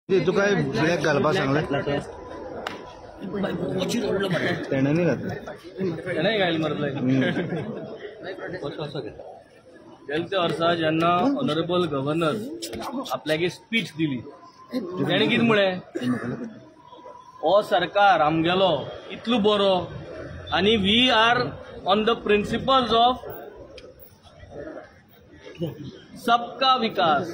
तू काय ब्लॅक घालपाक सांगला तेणे नाही घातलं तेणे घायल मरलंय गेल्या वर्सा जेन्ना ऑनरेबल गव्हर्नर आपल्याक स्पीच दिली तेणे कितें म्हळें हो सरकार आमगेलो इतलो बरो आनी we are on the principles of सबका विकास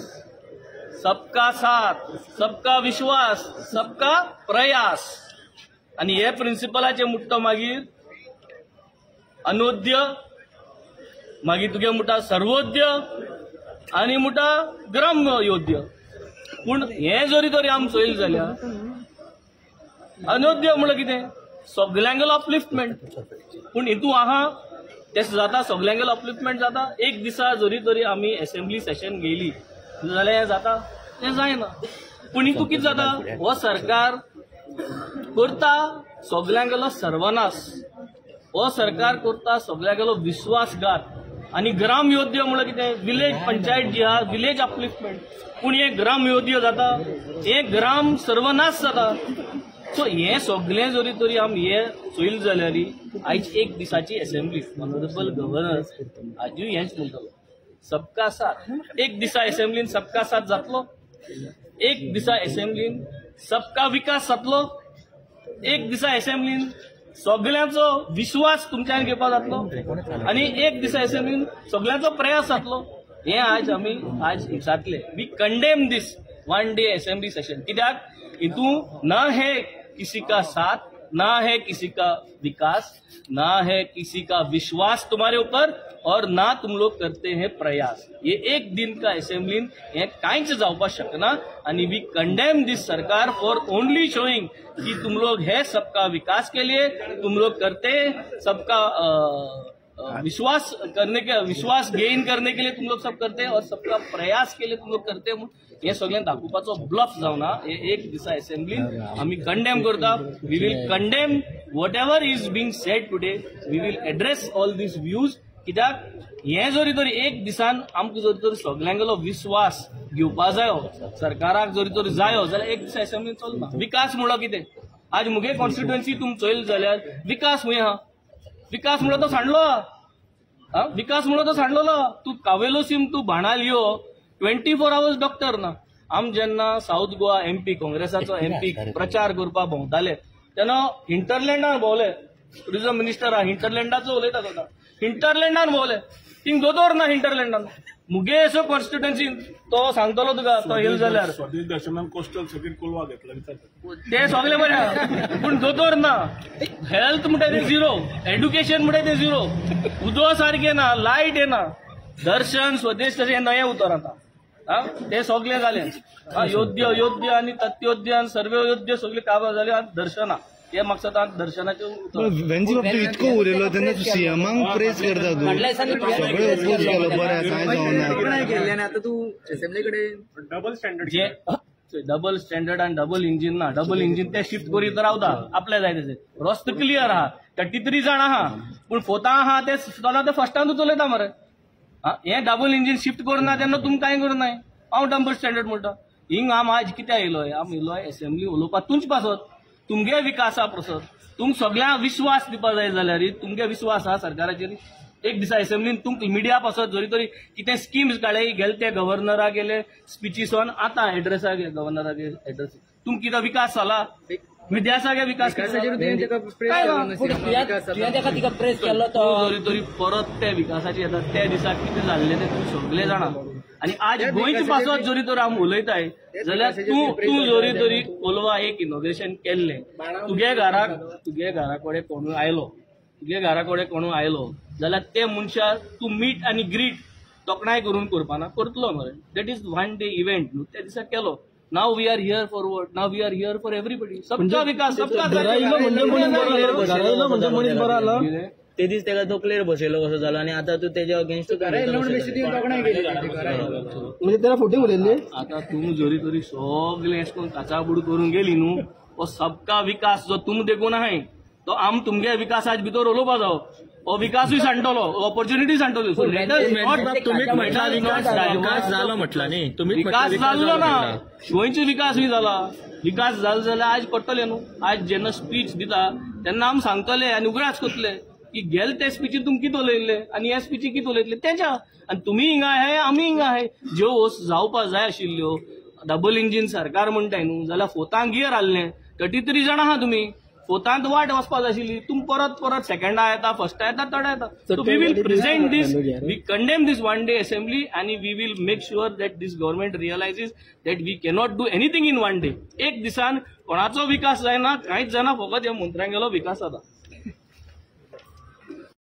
सबका साथ सबका विश्वास सबका प्रयास आणि हे प्रिंसिपलाचे मुट्टो मागीर अनोद्य मागीर तुगे मुठा सर्वोद्य आणि मुठा ग्राम्य योद्य पूण हे जरी तरी आम चोयल जाल्या अनोद्य म्हळ्यार कितें सगल्यांगेलो अपलिफ्टमेंट पूण हितू आहा ते जाता सगल्यांगेलो अपलिफ्टमेंट जाता एक दिसा जरी तरी आमी असेंब्ली सेशन गेली जाल्यार हें जाता तें जायना पूण हितू कितें जाता हो सरकार करता सगल्यांगेलो सर्वनाश हो सरकार करता सगल्यांगेलो विश्वासघात आणि ग्राम योद्य म्हळ्यार कितें विलेज पंचायत जी आहा विलेज अपलिफ्टमेंट पूण हे ग्राम योद्य जाता हे ग्राम सर्वनाश जाता सो हे सगळें जरी तरी आमी हे चोयल जाल्यार आयज एक दिसाची असेंब्ली ऑनरेबल गव्हर्नर आजूय हेंच म्हणटलो सबका साथ एक दिसा असेंब्लीन सबका साथ जातलो एक दिसा असेंब्लीन सबका विकास जातलो एक दिसा असेंब्लीन सगळ्यांचो विश्वास तुमच्यान घेवपाक जातलो आणि एक दिसा असेंब्लीन सगळ्यांचो प्रयास जातलो हे आज आमी आज जातले we condemn this one day assembly session कित्याक हितू ना है किसी का साथ ना है किसी का विकास ना है किसी का विश्वास तुम्हारे ऊपर और ना तुम लोग करते हैं प्रयास ये एक दिन का असेंब्लीन हे कांयच जावपाक शकना आणि वी कंडेम दिस सरकार फॉर ओनली शोइंग कि तुम लोग है सबका विकास के लिए तुम लोग करते सबका विश्वास गेन करने के लिए तुम लोग सब करते हैं और सबका प्रयास के लिए तुम लोग करते हैं हे सगळें दाखोवपाचो ब्लफ जावना हे एक दिसा असेंब्लीन आमी कंडेम करता we will condemn whatever is being said today we will address all these views कित्याक हे जरी तरी एक दिसान आमकां जरी तरी सगळ्यांगेलो विश्वास घेवपा जायो सरकाराक जरी तरी जायो जाल्यार एक दिसा असेंब्लीन चलना विकास म्हणल्यार कितें आज मुगे कॉन्स्टिट्युएन्सी तुम चोयल जाल्यार विकास खंय आहा विकास म्हणल्यार तो सांडलो विकास म्हणल्यार तो सांडलो तू कावेलोसीम तू बाणाल यो 24 hours डॉक्टर ना आम जेन्ना साऊथ गोवा MP काँग्रेसाचो MP प्रचार करपाक भोंवताले तेन्ना हिंटरलँडान भोंवले टुरिझम मिनिस्टर आहा हिंटरलँडाचो उलयता तो हिंटरलँडान भोंवले थिंग दोतोर ना हिंटरलँडान मुगे असो कॉन्स्टिट्युएन्सी तो सांगतलो तुका तो येल जाल्यार स्वदेश दर्शनान कोस्टल सगळी कोलवा घेतला ते सगळे बरे आहा पूण दोतोर ना हेल्थ म्हणटा ते झिरो एड्युकेशन म्हणटा ते झिरो उदो सारखे ना लायट येना दर्शन स्वदेश तशें नये उतर आता ते सगळे जाले योद्य योद्य आणि तत्योद्य आणि सर्व योद्य सगळे काबार जाले दर्शना ते म्हाका सांगता दर्शनाचे वेंजी बाबतीत इतको उरयलो तेन्ना सीएमांक प्रेस करता तू सगळे अपोज केलो बरें कांय जावना आता तू असेंब्लीकडे डबल स्टँडर्ड जे डबल स्टँडर्ड आणि डबल इंजिन ना डबल इंजिन ते शिफ्ट करीत रावता आपल्या जाय तशें रस्तो क्लियर आहा 33 जाण आहा पूण फोता आहा ते चला ते फर्स्टानूच चलयता मरे हे डबल इंजिन शिफ्ट करना तेन्ना तुमकां कांय करनाय हांव डबल स्टँडर्ड म्हणटा हिंग आम आज कित्याक येयलोय आम येयलोय असेंब्ली उलोवपाक तुमचे पासत तुमगे विकासा पासत तुमक सगळ्यांक विश्वास दिवपाक जाय जाल्यार तुमगे विश्वास आहा सरकाराचेर एक दिसा असेंब्लीन तुमकां मिडिया पासत जरी तरी कितें स्किम्स काडले गेले ते गव्हर्नराक गेले स्पिचीसोन आतां एड्रेसाक गव्हर्नराक एड्रेस तुमकां कितें विकास जाला विद्यासागर विकास जरी तरी परत ते विकासाचे येतात त्या दिसाक कितें जाल्ले ते तुम्ही सगळे जाणा आणि आज गोंयचे पासत जरी तर आम उलयताय जाल्यार तूं जरी तरी कोलवा एक इनॉग्रेशन केल्लें तुगे घरा कडेन कोणूय आयलो जाल्यार ते मनशाक तूं मीट आनी ग्रीट तोखणाय करून करपाना करतलो मरे that is one day event न्हू त्या दिसा केलो now we are here forward now we are here for everybody सबका विकास सबका मनीस बरो आलो ते दीस तेका तकलेर बसयलो कसो जालो आणि आता तू तेच्या अगेन्स्ट म्हणजे त्याला फोटो उलयल्ले आता तूं जरी तरी सगळे अशें करून काचाबूड करून गेली न्हू हो सबका विकास जो तुम देखून आहाय तो आम तुमगे विकासाच्या भितर उलोवपा जावो हो विकासूय सांडटलो, ऑपॉर्च्युनिटी सांडटल्यो. सो लेट अस नॉट तुम्हीच म्हटला विकास जालो म्हटला न्ही, तुम्हीच विकास जाल्लो ना, गोंयचो विकासूय जाला. विकास जालो जाल्यार आज पडटले न्हू. आज जेन्ना स्पीच दिता तेन्ना आमी सांगतले आनी उगडास करतले की गेल ते स्पीचीन तुमी कितें उलयल्ले आनी ह्या स्पीचीन कितें उलयतले तेच्या. आनी तुमी हिंगा आहे आमी हिंगा आहे. ज्यो जावपाक जाय आशिल्ल्यो डबल इंजीन सरकार म्हणटाय न्हू जाल्यार फोर्थाक गियर हाडलें. 33 जाणां आहा तुमी, फोर्थांत वाट वचपाक जाय आशिल्ली. तुमी परत सेकंडा येता, फर्स्टा येता, थर्डा येता. So we will present this, we condemn this one day assembly आनी we will make sure that this government realises that we cannot do anything in one day. एक दिसान कोणाचो विकास जायना, कांयच जायना, फकत ह्या मंत्र्यांगेलो विकास जाता.